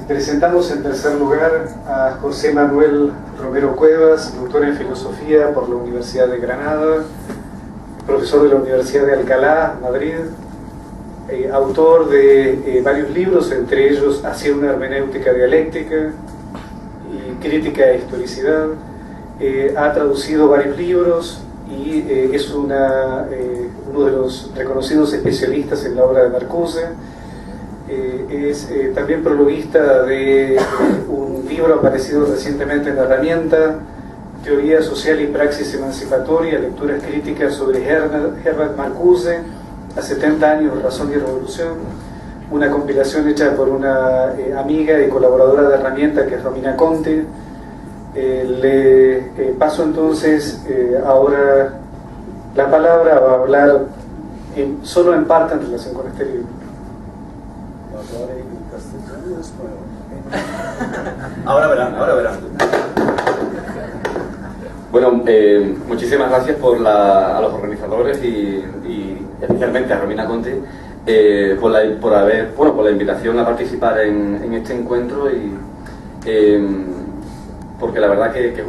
Presentamos en tercer lugar a José Manuel Romero Cuevas, doctor en Filosofía por la Universidad de Granada, profesor de la Universidad de Alcalá, Madrid, autor de varios libros, entre ellos Hacia una hermenéutica dialéctica y Crítica e historicidad. Ha traducido varios libros y es uno de los reconocidos especialistas en la obra de Marcuse. Es también prologuista de un libro aparecido recientemente en La Herramienta, Teoría Social y Praxis Emancipatoria, lecturas críticas sobre Herbert Marcuse, a 70 años, Razón y Revolución, una compilación hecha por una amiga y colaboradora de Herramienta que es Romina Conte. Le paso entonces ahora la palabra, va a hablar solo en parte en relación con este libro. Ahora verán. Bueno, muchísimas gracias a los organizadores y especialmente a Romina Conte por la invitación a participar en este encuentro porque la verdad que es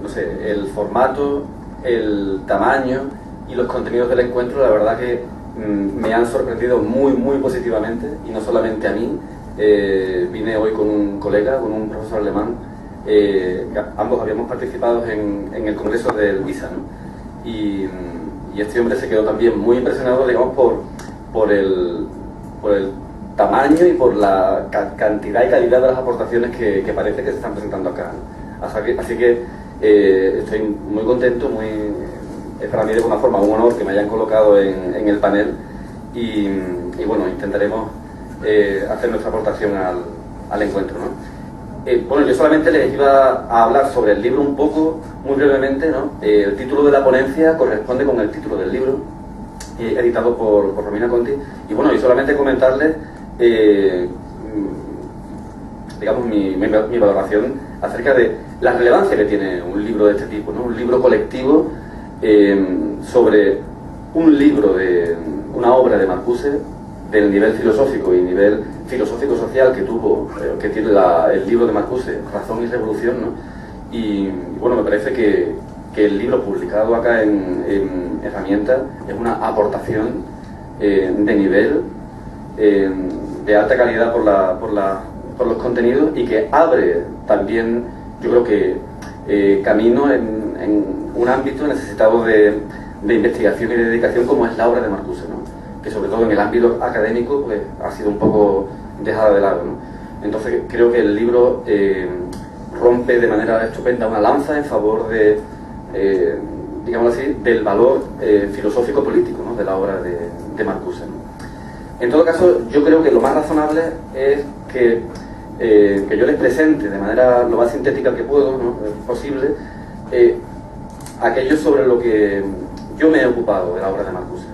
no sé, el formato, el tamaño y los contenidos del encuentro, la verdad que me han sorprendido muy positivamente, y no solamente a mí. Vine hoy con un colega, con un profesor alemán, ambos habíamos participado en el congreso del ISA, ¿no? Y este hombre se quedó también muy impresionado, digamos, por el tamaño y por la cantidad y calidad de las aportaciones que parece que se están presentando acá, ¿no? Así que estoy muy contento, es para mí de alguna forma un honor que me hayan colocado en el panel y bueno, intentaremos hacer nuestra aportación al encuentro, ¿no? Bueno, yo solamente les iba a hablar sobre el libro un poco, muy brevemente, ¿no? El título de la ponencia corresponde con el título del libro, editado por Romina Conti, y bueno, y solamente comentarles digamos mi valoración acerca de la relevancia que tiene un libro de este tipo, ¿no? Un libro colectivo sobre un libro de una obra de Marcuse del nivel filosófico y nivel filosófico-social que tiene el libro de Marcuse, Razón y Revolución, ¿no? Y bueno, me parece que el libro publicado acá en Herramienta es una aportación de nivel, de alta calidad por los contenidos, y que abre también, yo creo que camino en un ámbito necesitado de investigación y de dedicación como es la obra de Marcuse, ¿no? Que sobre todo en el ámbito académico pues ha sido un poco dejada de lado, ¿no? Entonces creo que el libro rompe de manera estupenda una lanza en favor de, digamos así, del valor filosófico-político, ¿no? De la obra de Marcuse, ¿no? En todo caso, yo creo que lo más razonable es que yo les presente de manera lo más sintética que puedo, ¿no? Posible, aquello sobre lo que yo me he ocupado de la obra de Marcuse.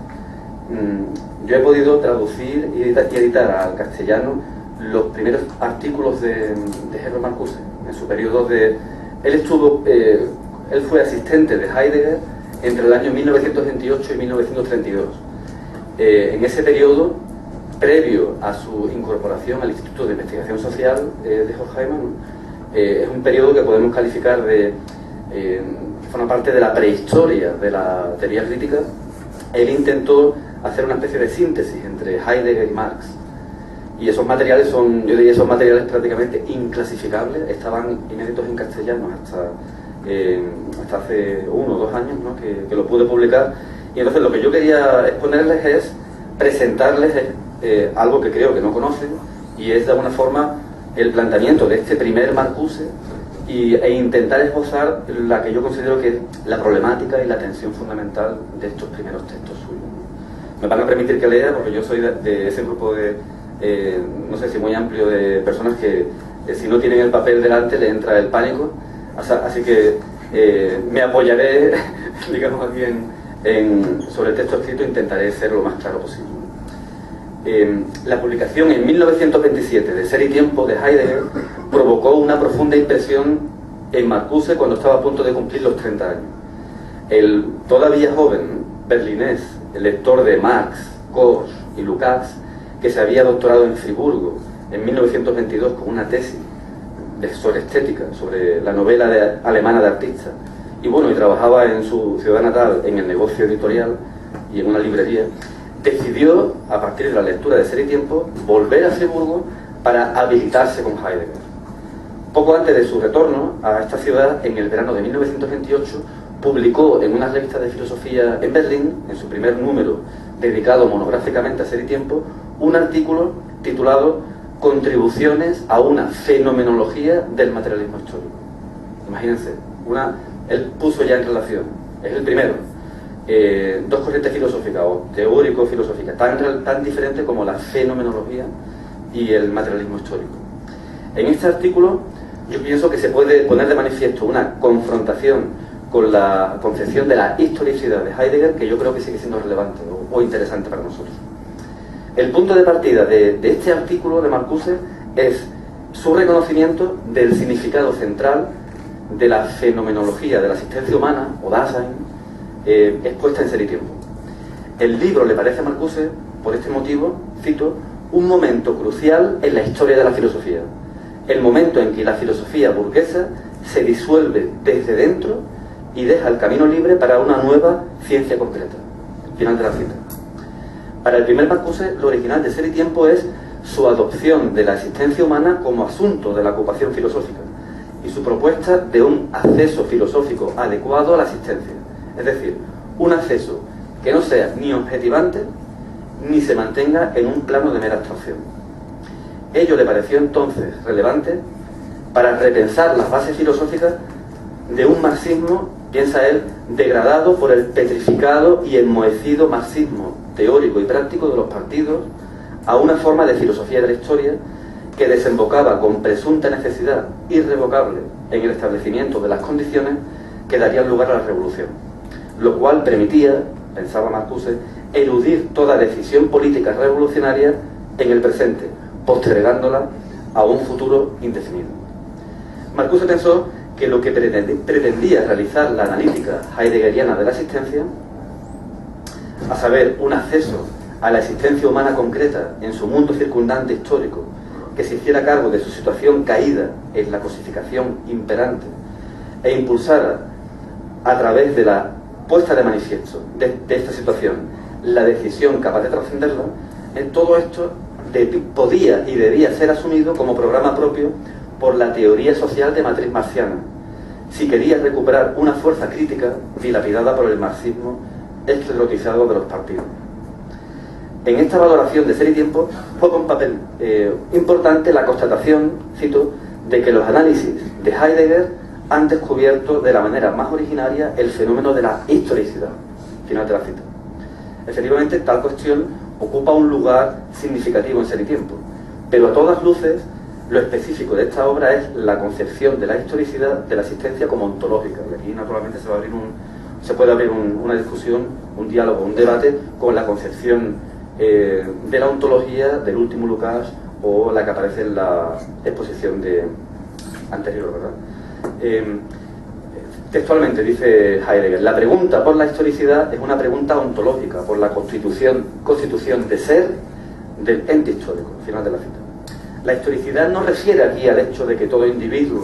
Yo he podido traducir y editar al castellano los primeros artículos de Herbert Marcuse en su periodo de... Él fue asistente de Heidegger entre el año 1928 y 1932. En ese periodo, previo a su incorporación al Instituto de Investigación Social de Horkheimer, es un periodo que podemos calificar que forma parte de la prehistoria de la teoría crítica. Él intentó hacer una especie de síntesis entre Heidegger y Marx, y esos materiales yo diría, esos materiales prácticamente inclasificables, estaban inéditos en castellano hasta hace 1 o 2 años, ¿no? que lo pude publicar. Y entonces lo que yo quería exponerles es presentarles algo que creo que no conocen, y es de alguna forma el planteamiento de este primer Marcuse e intentar esbozar la que yo considero que es la problemática y la tensión fundamental de estos primeros textos suyos. Me van a permitir que lea, porque yo soy de ese grupo no sé si muy amplio, de personas que si no tienen el papel delante le entra el pánico, así que me apoyaré, digamos aquí sobre el texto escrito, intentaré ser lo más claro posible. La publicación en 1927 de Ser y Tiempo de Heidegger provocó una profunda impresión en Marcuse cuando estaba a punto de cumplir los 30 años. El todavía joven berlinés, el lector de Marx, Gorz y Lukács, que se había doctorado en Friburgo en 1922 con una tesis sobre estética, sobre la novela alemana de artistas, y bueno, y trabajaba en su ciudad natal en el negocio editorial y en una librería, decidió, a partir de la lectura de Ser y Tiempo, volver a Friburgo para habilitarse con Heidegger. Poco antes de su retorno a esta ciudad, en el verano de 1928, publicó en una revista de filosofía en Berlín, en su primer número dedicado monográficamente a Ser y Tiempo, un artículo titulado Contribuciones a una fenomenología del materialismo histórico. Imagínense, él puso ya en relación, es el primero, dos corrientes filosóficas o teórico-filosóficas tan diferentes como la fenomenología y el materialismo histórico. En este artículo yo pienso que se puede poner de manifiesto una confrontación con la concepción de la historicidad de Heidegger, que yo creo que sigue siendo relevante o interesante para nosotros. El punto de partida de este artículo de Marcuse es su reconocimiento del significado central de la fenomenología de la existencia humana, o Dasein, expuesta en Ser y Tiempo. El libro le parece a Marcuse, por este motivo, cito, un momento crucial en la historia de la filosofía, el momento en que la filosofía burguesa se disuelve desde dentro y deja el camino libre para una nueva ciencia concreta. Final de la cita. Para el primer Marcuse, lo original de Ser y Tiempo es su adopción de la existencia humana como asunto de la ocupación filosófica y su propuesta de un acceso filosófico adecuado a la existencia, es decir, un acceso que no sea ni objetivante ni se mantenga en un plano de mera abstracción. Ello le pareció entonces relevante para repensar las bases filosóficas de un marxismo, piensa él, degradado por el petrificado y enmohecido marxismo teórico y práctico de los partidos, a una forma de filosofía de la historia que desembocaba con presunta necesidad irrevocable en el establecimiento de las condiciones que darían lugar a la revolución, lo cual permitía, pensaba Marcuse, eludir toda decisión política revolucionaria en el presente, postergándola a un futuro indefinido. Marcuse pensó que lo que pretendía realizar la analítica heideggeriana de la existencia, a saber, un acceso a la existencia humana concreta en su mundo circundante histórico, que se hiciera cargo de su situación caída en la cosificación imperante e impulsara a través de la puesta de manifiesto de esta situación la decisión capaz de trascenderla, en todo esto podía y debía ser asumido como programa propio por la teoría social de matriz marxiana, si quería recuperar una fuerza crítica dilapidada por el marxismo esclerotizado de los partidos. En esta valoración de Ser y Tiempo juega un papel importante la constatación, cito, de que los análisis de Heidegger han descubierto de la manera más originaria el fenómeno de la historicidad. Final de la cita. Efectivamente, tal cuestión ocupa un lugar significativo en Ser y Tiempo, pero a todas luces lo específico de esta obra es la concepción de la historicidad de la existencia como ontológica. Y aquí naturalmente se puede abrir una discusión, un diálogo, un debate con la concepción de la ontología del último Lukács o la que aparece en la exposición anterior, ¿verdad? Textualmente dice Heidegger: la pregunta por la historicidad es una pregunta ontológica por la constitución de ser del ente histórico. Final de la cita. La historicidad no refiere aquí al hecho de que todo individuo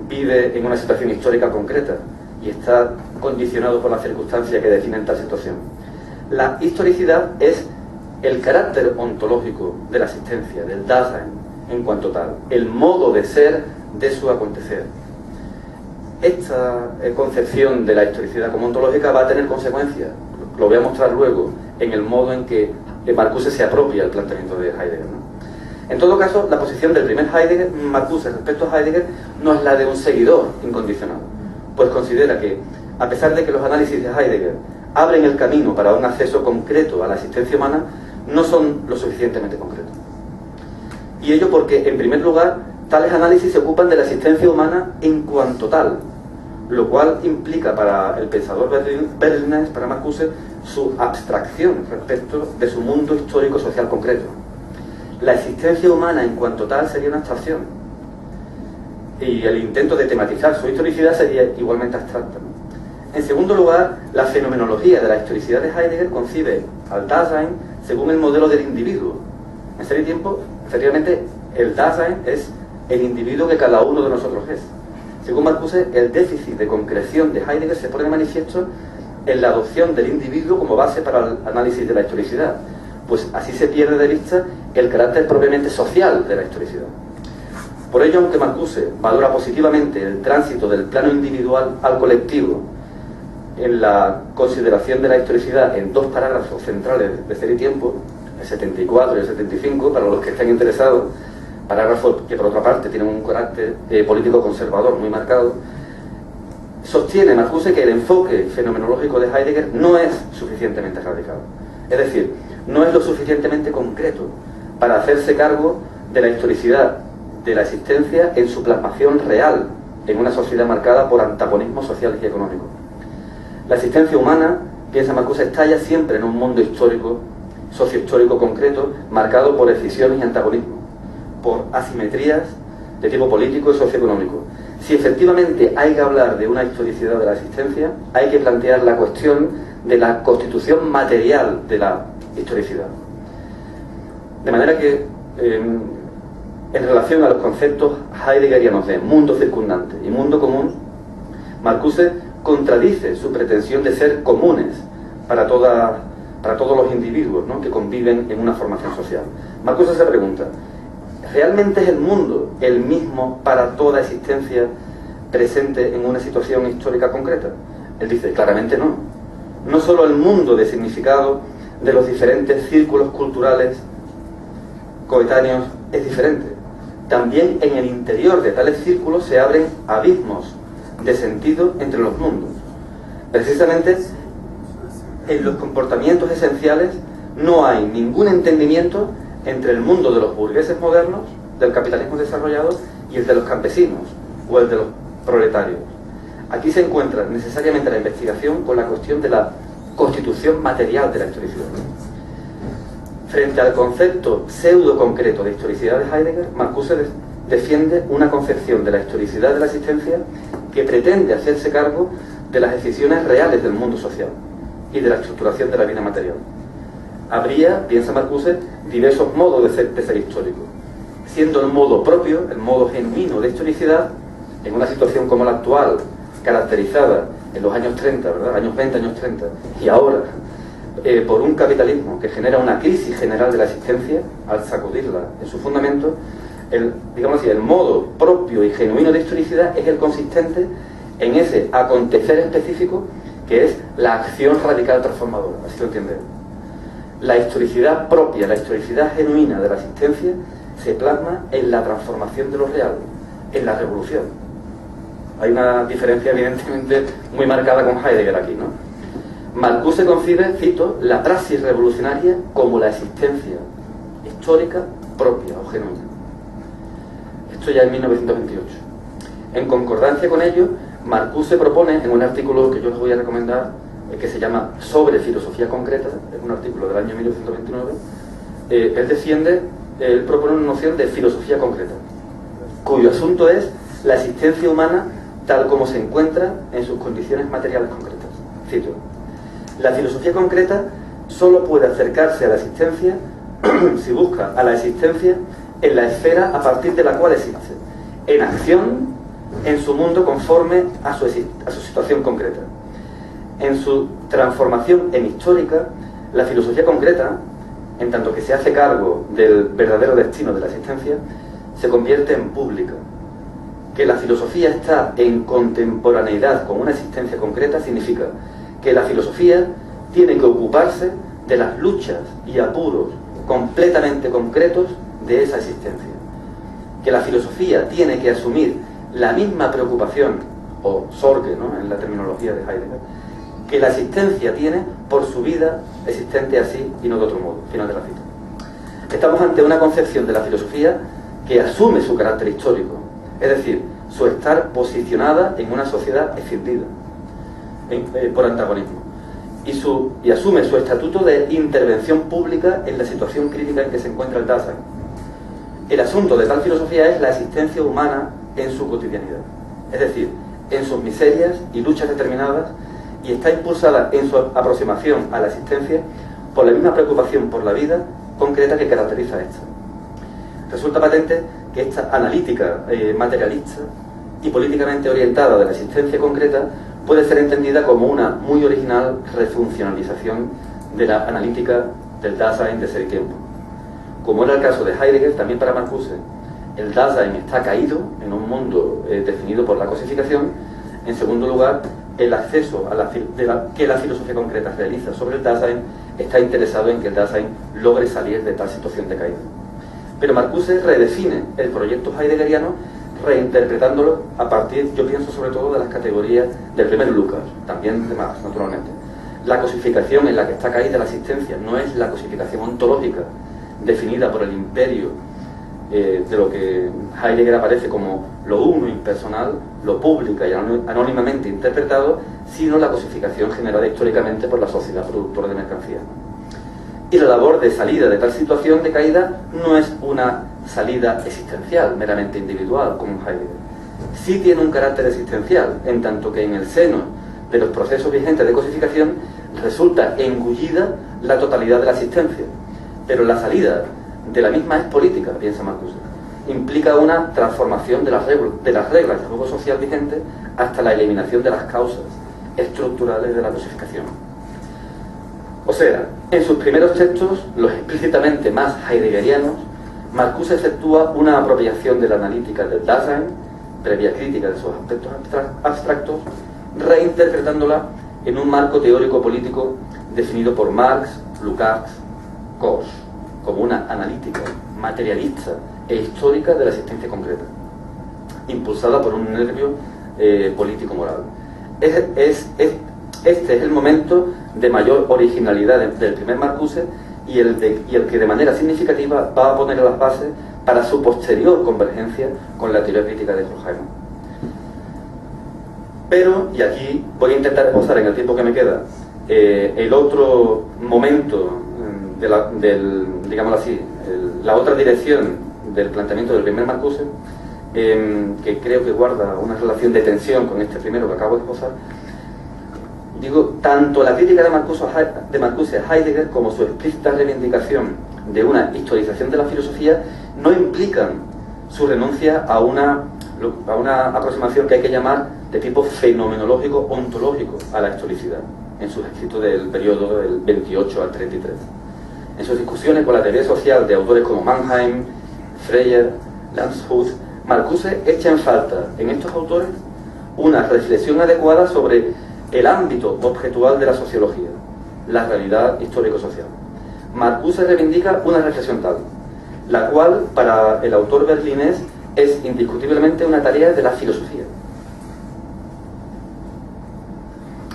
vive en una situación histórica concreta y está condicionado por las circunstancias que definen tal situación. La historicidad es el carácter ontológico de la existencia, del Dasein en cuanto tal, el modo de ser de su acontecer. Esta concepción de la historicidad como ontológica va a tener consecuencias, lo voy a mostrar luego, en el modo en que Marcuse se apropia del planteamiento de Heidegger, ¿no? En todo caso, la posición del primer Marcuse respecto a Heidegger no es la de un seguidor incondicionado, pues considera que, a pesar de que los análisis de Heidegger abren el camino para un acceso concreto a la existencia humana, no son lo suficientemente concretos. Y ello porque, en primer lugar, tales análisis se ocupan de la existencia humana en cuanto tal, lo cual implica para el pensador berlinés, para Marcuse, su abstracción respecto de su mundo histórico-social concreto. La existencia humana en cuanto tal sería una abstracción, y el intento de tematizar su historicidad sería igualmente abstracta, ¿no? En segundo lugar, la fenomenología de la historicidad de Heidegger concibe al Dasein según el modelo del individuo. En Ser y Tiempo, efectivamente, El Dasein es el individuo que cada uno de nosotros es. Según Marcuse, el déficit de concreción de Heidegger se pone de manifiesto en la adopción del individuo como base para el análisis de la historicidad, pues así se pierde de vista el carácter propiamente social de la historicidad. Por ello, aunque Marcuse valora positivamente el tránsito del plano individual al colectivo en la consideración de la historicidad en dos parágrafos centrales de Ser y Tiempo, el 74 y el 75, para los que estén interesados, parágrafos que por otra parte tienen un carácter político conservador muy marcado, sostiene Marcuse que el enfoque fenomenológico de Heidegger no es suficientemente radical. Es decir, no es lo suficientemente concreto para hacerse cargo de la historicidad de la existencia en su plasmación real en una sociedad marcada por antagonismos sociales y económicos. La existencia humana, piensa Marcuse, estalla siempre en un mundo histórico, sociohistórico concreto, marcado por escisiones y antagonismos, por asimetrías de tipo político y socioeconómico. Si efectivamente hay que hablar de una historicidad de la existencia, hay que plantear la cuestión de la constitución material de la historicidad. De manera que, en relación a los conceptos heideggerianos de mundo circundante y mundo común, Marcuse contradice su pretensión de ser comunes para todos los individuos, ¿no?, que conviven en una formación social. Marcuse se pregunta: ¿realmente es el mundo el mismo para toda existencia presente en una situación histórica concreta? Él dice, claramente no. No solo el mundo de significado de los diferentes círculos culturales coetáneos es diferente. También en el interior de tales círculos se abren abismos de sentido entre los mundos. Precisamente en los comportamientos esenciales no hay ningún entendimiento entre el mundo de los burgueses modernos, del capitalismo desarrollado, y el de los campesinos o el de los proletarios. Aquí se encuentra necesariamente la investigación con la cuestión de la constitución material de la historicidad. Frente al concepto pseudo-concreto de historicidad de Heidegger, Marcuse defiende una concepción de la historicidad de la existencia que pretende hacerse cargo de las decisiones reales del mundo social y de la estructuración de la vida material. Habría, piensa Marcuse, diversos modos de ser histórico, siendo el modo propio, el modo genuino de historicidad, en una situación como la actual, caracterizada en los años 30, ¿verdad?, años 20, años 30, y ahora, por un capitalismo que genera una crisis general de la existencia, al sacudirla en su fundamento, digamos así, el modo propio y genuino de historicidad es el consistente en ese acontecer específico que es la acción radical transformadora, así lo entiende él. La historicidad propia, la historicidad genuina de la existencia se plasma en la transformación de lo real, en la revolución. Hay una diferencia evidentemente muy marcada con Heidegger aquí, ¿no? Marcuse concibe, cito, la praxis revolucionaria como la existencia histórica propia o genuina. Esto ya en 1928. En concordancia con ello, Marcuse propone en un artículo que yo les voy a recomendar, que se llama Sobre filosofía concreta, es un artículo del año 1929, él propone una noción de filosofía concreta, cuyo asunto es la existencia humana tal como se encuentra en sus condiciones materiales concretas. Cito: la filosofía concreta solo puede acercarse a la existencia si busca a la existencia en la esfera a partir de la cual existe, en acción en su mundo conforme a su situación concreta. En su transformación en histórica, la filosofía concreta, en tanto que se hace cargo del verdadero destino de la existencia, se convierte en pública. Que la filosofía está en contemporaneidad con una existencia concreta significa que la filosofía tiene que ocuparse de las luchas y apuros completamente concretos de esa existencia. Que la filosofía tiene que asumir la misma preocupación, o Sorge, ¿no?, en la terminología de Heidegger, que la existencia tiene por su vida existente así y no de otro modo. Final de la cita. Estamos ante una concepción de la filosofía que asume su carácter histórico, es decir, su estar posicionada en una sociedad escindida por antagonismo, y asume su estatuto de intervención pública en la situación crítica en que se encuentra el Dasein. El asunto de tal filosofía es la existencia humana en su cotidianidad, es decir, en sus miserias y luchas determinadas, y está impulsada en su aproximación a la existencia por la misma preocupación por la vida concreta que caracteriza a esta. resulta patente que esta analítica materialista y políticamente orientada de la existencia concreta puede ser entendida como una muy original refuncionalización de la analítica del Dasein de ser y tiempo. Como era el caso de Heidegger, también para Marcuse, el Dasein está caído en un mundo definido por la cosificación. En segundo lugar, el acceso que la filosofía concreta realiza sobre el Dasein está interesado en que el Dasein logre salir de tal situación de caída. Pero Marcuse redefine el proyecto heideggeriano reinterpretándolo a partir, yo pienso sobre todo, de las categorías del primer Lucas, también de Marx, naturalmente. La cosificación en la que está caída la existencia no es la cosificación ontológica definida por el imperio de lo que Heidegger aparece como lo uno impersonal, lo pública y anónimamente interpretado, sino la cosificación generada históricamente por la sociedad productora de mercancías. Y la labor de salida de tal situación de caída no es una salida existencial, meramente individual, como Heidegger. Sí tiene un carácter existencial, en tanto que en el seno de los procesos vigentes de cosificación resulta engullida la totalidad de la existencia. Pero la salida de la misma es política, piensa Marcuse. Implica una transformación de las reglas del juego social vigente hasta la eliminación de las causas estructurales de la cosificación. O sea, en sus primeros textos, los explícitamente más heideggerianos, Marcuse efectúa una apropiación de la analítica del Dasein, previa crítica de sus aspectos abstractos, reinterpretándola en un marco teórico-político definido por Marx, Lukács, Coase, como una analítica materialista e histórica de la existencia concreta, impulsada por un nervio político-moral. Este es el momento de mayor originalidad del primer Marcuse y el que de manera significativa va a poner las bases para su posterior convergencia con la teoría crítica de Horkheimer. Pero, y aquí voy a intentar esbozar en el tiempo que me queda, el otro momento digámoslo así, la otra dirección del planteamiento del primer Marcuse, que creo que guarda una relación de tensión con este primero que acabo de esbozar. Digo, tanto la crítica de Marcuse a Heidegger como su explícita reivindicación de una historización de la filosofía no implican su renuncia a una aproximación que hay que llamar de tipo fenomenológico ontológico a la historicidad, en sus escritos del periodo del 28 al 33. En sus discusiones con la teoría social de autores como Mannheim, Freyer, Landshut, Marcuse echa en falta en estos autores una reflexión adecuada sobre el ámbito objetual de la sociología, la realidad histórico-social. Marcuse reivindica una reflexión tal, la cual para el autor berlinés es indiscutiblemente una tarea de la filosofía.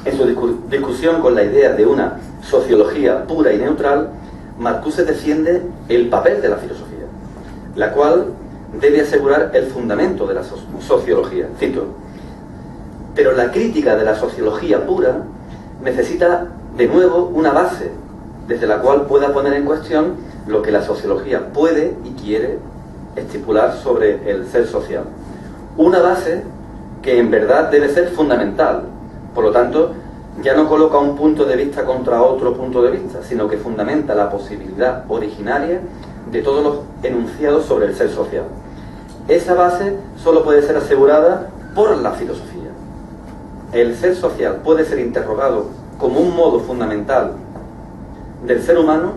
En su discusión con la idea de una sociología pura y neutral, Marcuse defiende el papel de la filosofía, la cual debe asegurar el fundamento de la sociología. Cito: pero la crítica de la sociología pura necesita de nuevo una base desde la cual pueda poner en cuestión lo que la sociología puede y quiere estipular sobre el ser social. Una base que en verdad debe ser fundamental. Por lo tanto, ya no coloca un punto de vista contra otro punto de vista, sino que fundamenta la posibilidad originaria de todos los enunciados sobre el ser social. Esa base solo puede ser asegurada por la filosofía. El ser social puede ser interrogado como un modo fundamental del ser humano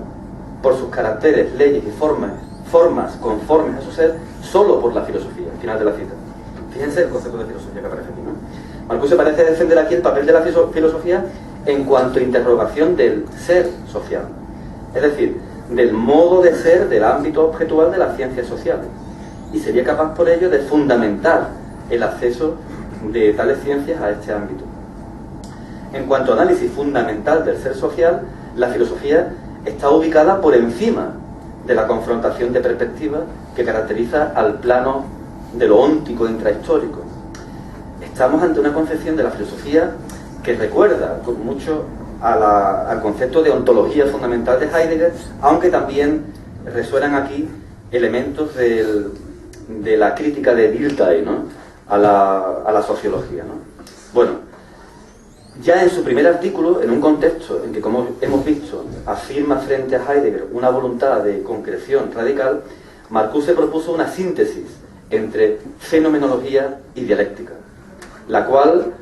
por sus caracteres, leyes y formas conformes a su ser, solo por la filosofía. Final de la cita. Fíjense el concepto de filosofía que aparece aquí, ¿no? Marcuse parece defender aquí el papel de la filosofía en cuanto a interrogación del ser social, es decir, del modo de ser del ámbito objetual de las ciencias sociales, y sería capaz por ello de fundamentar el acceso de tales ciencias a este ámbito. En cuanto a análisis fundamental del ser social, la filosofía está ubicada por encima de la confrontación de perspectivas que caracteriza al plano de lo óntico intrahistórico. Estamos ante una concepción de la filosofía que recuerda con mucho al concepto de ontología fundamental de Heidegger, aunque también resuenan aquí elementos de la crítica de Dilthey, ¿no?, a la sociología, ¿no? Bueno, ya en su primer artículo, en un contexto en que, como hemos visto, afirma frente a Heidegger una voluntad de concreción radical, Marcuse propuso una síntesis entre fenomenología y dialéctica, la cual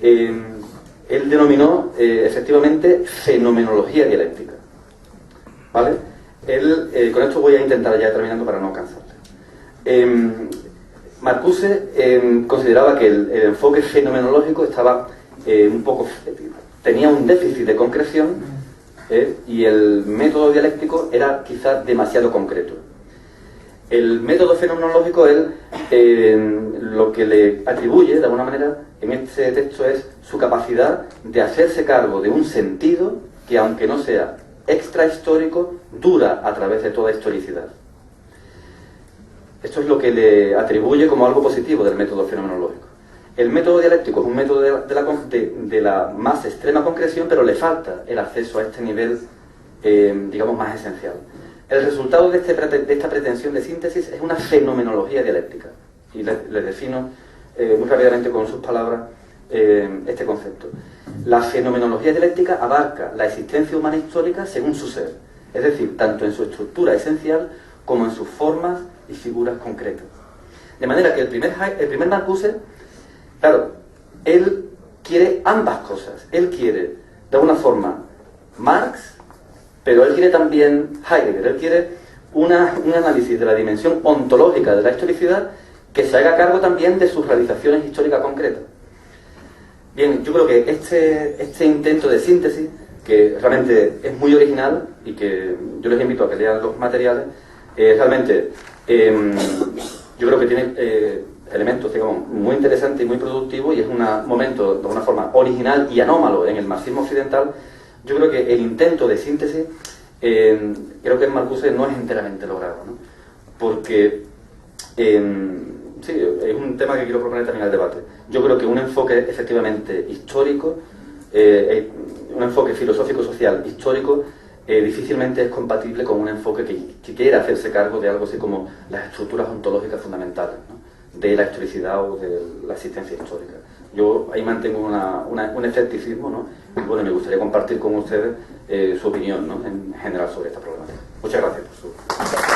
él denominó efectivamente fenomenología dialéctica. ¿Vale? Con esto voy a intentar ya terminando para no cansarle. Marcuse consideraba que el enfoque fenomenológico estaba tenía un déficit de concreción, y el método dialéctico era quizás demasiado concreto. El método fenomenológico, lo que le atribuye de alguna manera en este texto es su capacidad de hacerse cargo de un sentido que, aunque no sea extrahistórico, dura a través de toda historicidad. Esto es lo que le atribuye como algo positivo del método fenomenológico. El método dialéctico es un método de la más extrema concreción, pero le falta el acceso a este nivel, digamos, más esencial. El resultado de esta pretensión de síntesis es una fenomenología dialéctica. Y le defino muy rápidamente con sus palabras este concepto. La fenomenología dialéctica abarca la existencia humana histórica según su ser, es decir, tanto en su estructura esencial como en sus formas y figuras concretas. De manera que el primer Marcuse, claro, él quiere ambas cosas. Él quiere, de alguna forma, Marx, pero él quiere también Heidegger. Él quiere un análisis de la dimensión ontológica de la historicidad que se haga cargo también de sus realizaciones históricas concretas. Bien, yo creo que este intento de síntesis, que realmente es muy original y que yo les invito a que lean los materiales, realmente yo creo que tiene elementos, digamos, muy interesantes y muy productivos, y es un momento de alguna forma original y anómalo en el marxismo occidental. Yo creo que el intento de síntesis, creo que en Marcuse no es enteramente logrado, ¿no? Porque sí, es un tema que quiero proponer también al debate. Yo creo que un enfoque efectivamente histórico, un enfoque filosófico-social histórico, difícilmente es compatible con un enfoque que quiera hacerse cargo de algo así como las estructuras ontológicas fundamentales, ¿no?, de la historicidad o de la existencia histórica. Yo ahí mantengo un escepticismo, ¿no? Y bueno, me gustaría compartir con ustedes su opinión, ¿no?, en general sobre esta problemática. Muchas gracias por su...